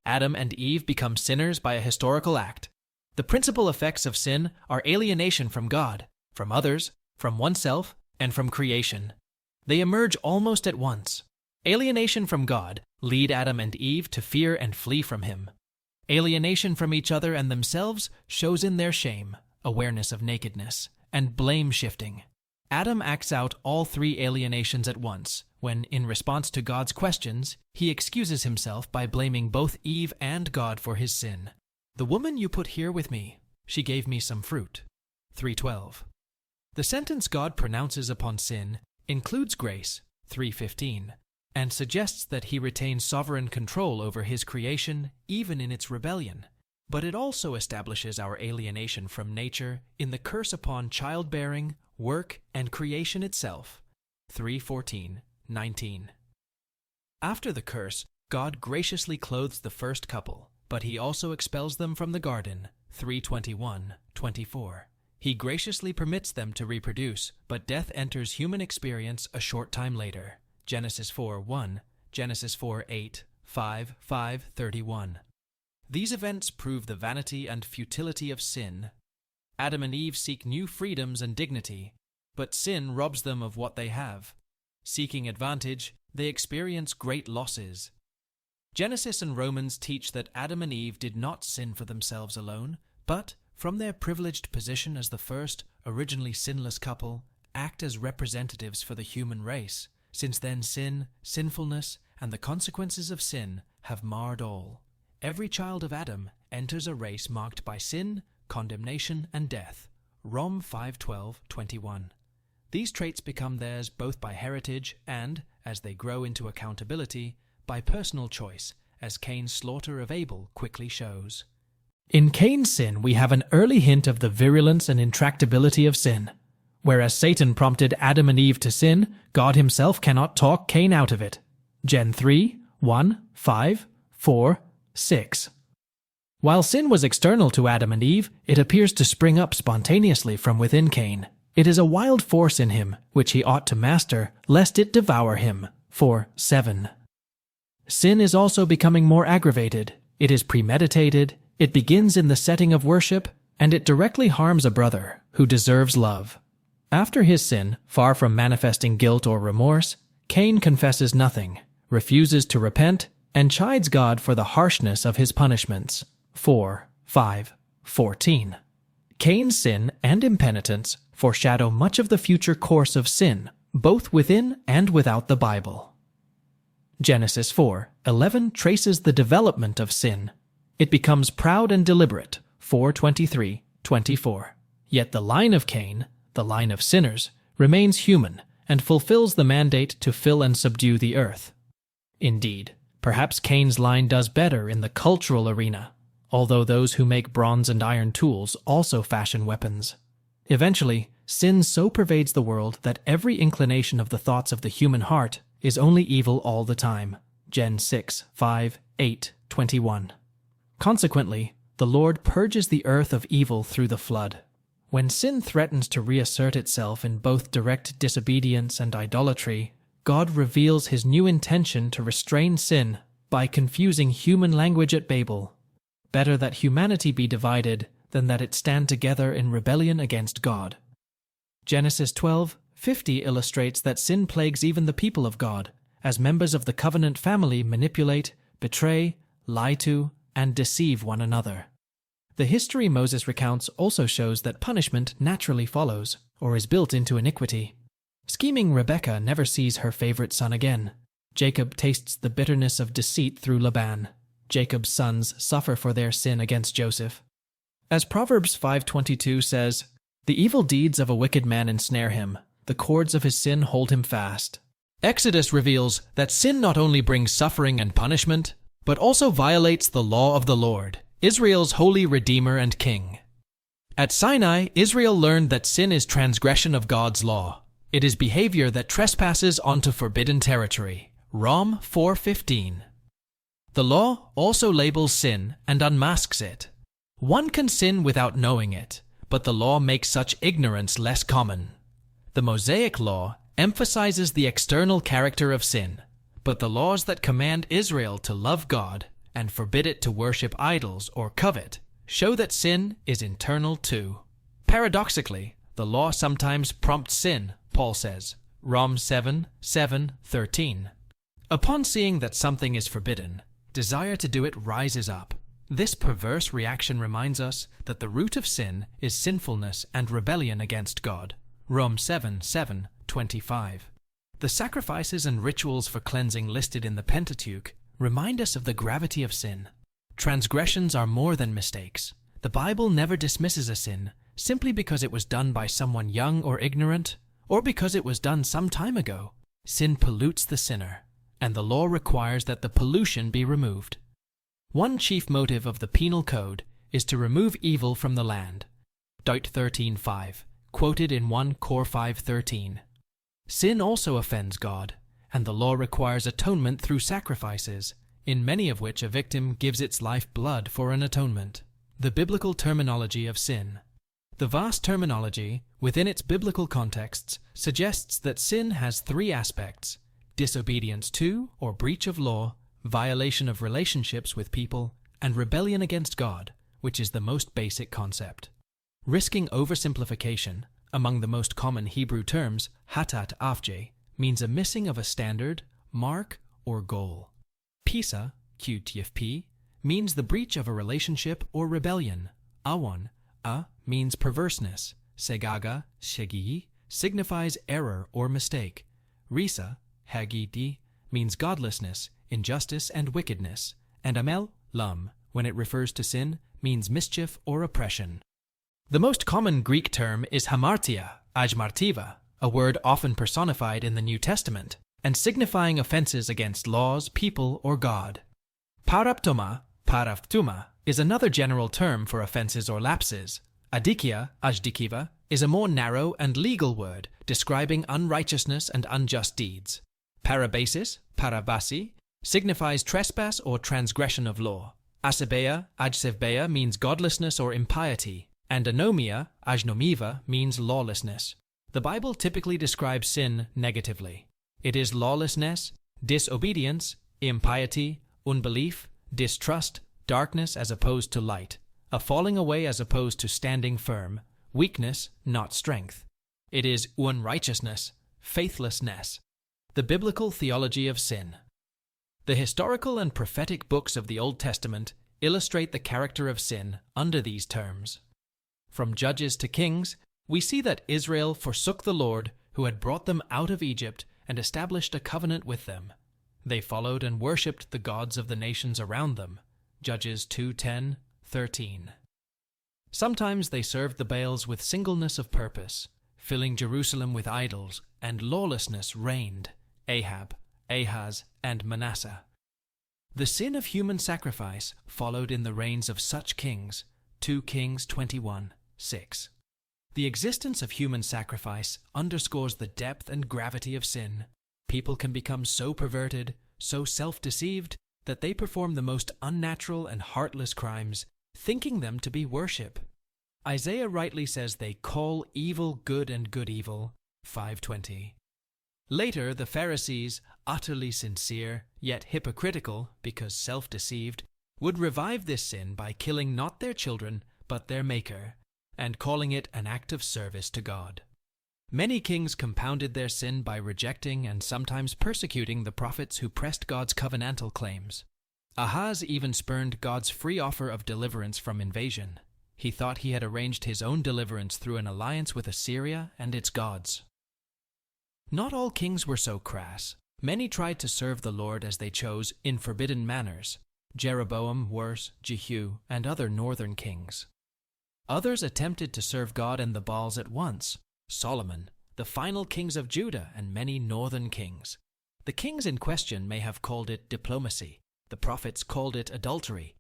Adam and Eve become sinners by a historical act. The principal effects of sin are alienation from God, from others, from oneself, and from creation. They emerge almost at once. Alienation from God lead Adam and Eve to fear and flee from him. Alienation from each other and themselves shows in their shame, awareness of nakedness, and blame-shifting. Adam acts out all three alienations at once when, in response to God's questions, he excuses himself by blaming both Eve and God for his sin. "The woman you put here with me, she gave me some fruit." 3:12. The sentence God pronounces upon sin includes grace, 3:15, and suggests that he retains sovereign control over his creation even in its rebellion. But it also establishes our alienation from nature in the curse upon childbearing, work, and creation itself, 3:14-19. After the curse, God graciously clothes the first couple, but he also expels them from the garden, 3:21-24. He graciously permits them to reproduce, but death enters human experience a short time later, Genesis 4:1, Genesis 4:8, 5:31. These events prove the vanity and futility of sin. Adam and Eve seek new freedoms and dignity, but sin robs them of what they have. Seeking advantage, they experience great losses. Genesis and Romans teach that Adam and Eve did not sin for themselves alone, but, from their privileged position as the first, originally sinless couple, act as representatives for the human race. Since then sin, sinfulness, and the consequences of sin have marred all. Every child of Adam enters a race marked by sin, condemnation, and death. Rom 5:12-21. These traits become theirs both by heritage and, as they grow into accountability, by personal choice, as Cain's slaughter of Abel quickly shows. In Cain's sin, we have an early hint of the virulence and intractability of sin. Whereas Satan prompted Adam and Eve to sin, God himself cannot talk Cain out of it. Gen 3:1, 5, 4, 6. While sin was external to Adam and Eve, it appears to spring up spontaneously from within Cain. It is a wild force in him, which he ought to master, lest it devour him. 4:7. Sin is also becoming more aggravated. It is premeditated, it begins in the setting of worship, and it directly harms a brother who deserves love. After his sin, far from manifesting guilt or remorse, Cain confesses nothing, refuses to repent, and chides God for the harshness of his punishments. 4:5-14. Cain's sin and impenitence foreshadow much of the future course of sin, both within and without the Bible. Genesis 4:11 traces the development of sin. It becomes proud and deliberate, 4:23-24. Yet the line of Cain, the line of sinners, remains human and fulfills the mandate to fill and subdue the earth. Indeed, perhaps Cain's line does better in the cultural arena, although those who make bronze and iron tools also fashion weapons. Eventually, sin so pervades the world that every inclination of the thoughts of the human heart is only evil all the time. Gen 6:5-8-21. Consequently, the Lord purges the earth of evil through the flood. When sin threatens to reassert itself in both direct disobedience and idolatry, God reveals his new intention to restrain sin by confusing human language at Babel. Better that humanity be divided than that it stand together in rebellion against God. Genesis 12:50 illustrates that sin plagues even the people of God, as members of the covenant family manipulate, betray, lie to, and deceive one another. The history Moses recounts also shows that punishment naturally follows, or is built into iniquity. Scheming Rebekah never sees her favorite son again. Jacob tastes the bitterness of deceit through Laban. Jacob's sons suffer for their sin against Joseph. As Proverbs 5:22 says, "The evil deeds of a wicked man ensnare him, the cords of his sin hold him fast." Exodus reveals that sin not only brings suffering and punishment, but also violates the law of the Lord, Israel's holy Redeemer and King. At Sinai, Israel learned that sin is transgression of God's law. It is behavior that trespasses onto forbidden territory. Rom 4:15. The law also labels sin and unmasks it. One can sin without knowing it, but the law makes such ignorance less common. The Mosaic law emphasizes the external character of sin, but the laws that command Israel to love God and forbid it to worship idols or covet, show that sin is internal too. Paradoxically, the law sometimes prompts sin, Paul says, Rom 7:13. Upon seeing that something is forbidden, desire to do it rises up. This perverse reaction reminds us that the root of sin is sinfulness and rebellion against God, Rom 7:25. The sacrifices and rituals for cleansing listed in the Pentateuch remind us of the gravity of sin. Transgressions are more than mistakes. The Bible never dismisses a sin simply because it was done by someone young or ignorant, or because it was done some time ago. Sin pollutes the sinner, and the law requires that the pollution be removed. One chief motive of the penal code is to remove evil from the land. Deut 13:5, quoted in 1 Cor 5:13. Sin also offends God, and the law requires atonement through sacrifices, in many of which a victim gives its life blood for an atonement. The biblical terminology of sin. The vast terminology, within its biblical contexts, suggests that sin has three aspects: disobedience to or breach of law, violation of relationships with people, and rebellion against God, which is the most basic concept. Risking oversimplification, among the most common Hebrew terms, hatat avje, means a missing of a standard, mark, or goal. Pisa, qtfp, means the breach of a relationship or rebellion. Awon, means perverseness. Segaga, shegi, signifies error or mistake. Risa, hagidi, means godlessness, injustice, and wickedness. And amel, when it refers to sin, means mischief or oppression. The most common Greek term is hamartia, ajmartiva, a word often personified in the New Testament, and signifying offenses against laws, people, or God. Paraptoma, paraftuma, is another general term for offenses or lapses. Adikia, ajdikiva, is a more narrow and legal word describing unrighteousness and unjust deeds. Parabasis, parabasi, signifies trespass or transgression of law. Asebeia, ajsevbeia means godlessness or impiety, and anomia, ajnomiva, means lawlessness. The Bible typically describes sin negatively. It is lawlessness, disobedience, impiety, unbelief, distrust, darkness as opposed to light, a falling away as opposed to standing firm, weakness, not strength. It is unrighteousness, faithlessness. The biblical theology of sin. The historical and prophetic books of the Old Testament illustrate the character of sin under these terms. From Judges to Kings, we see that Israel forsook the Lord who had brought them out of Egypt and established a covenant with them. They followed and worshipped the gods of the nations around them. Judges 2:10-13. Sometimes they served the Baals with singleness of purpose, filling Jerusalem with idols, and lawlessness reigned. Ahab, Ahaz, and Manasseh. The sin of human sacrifice followed in the reigns of such kings. 2 Kings 21:6. The existence of human sacrifice underscores the depth and gravity of sin. People can become so perverted, so self-deceived, that they perform the most unnatural and heartless crimes, thinking them to be worship. Isaiah rightly says they call evil good and good evil. 5:20. Later, the Pharisees, utterly sincere, yet hypocritical because self-deceived, would revive this sin by killing not their children, but their Maker, and calling it an act of service to God. Many kings compounded their sin by rejecting and sometimes persecuting the prophets who pressed God's covenantal claims. Ahaz even spurned God's free offer of deliverance from invasion. He thought he had arranged his own deliverance through an alliance with Assyria and its gods. Not all kings were so crass. Many tried to serve the Lord as they chose in forbidden manners. Jeroboam, worse, Jehu, and other northern kings. Others attempted to serve God and the Baals at once. Solomon, the final kings of Judah, and many northern kings. The kings in question may have called it diplomacy. The prophets called it adultery.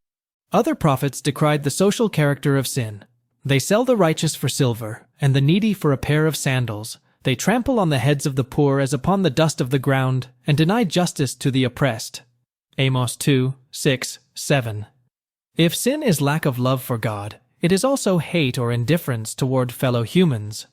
Other prophets decried the social character of sin. They sell the righteous for silver, and the needy for a pair of sandals. They trample on the heads of the poor as upon the dust of the ground, and deny justice to the oppressed. Amos 2:6-7. If sin is lack of love for God, it is also hate or indifference toward fellow humans.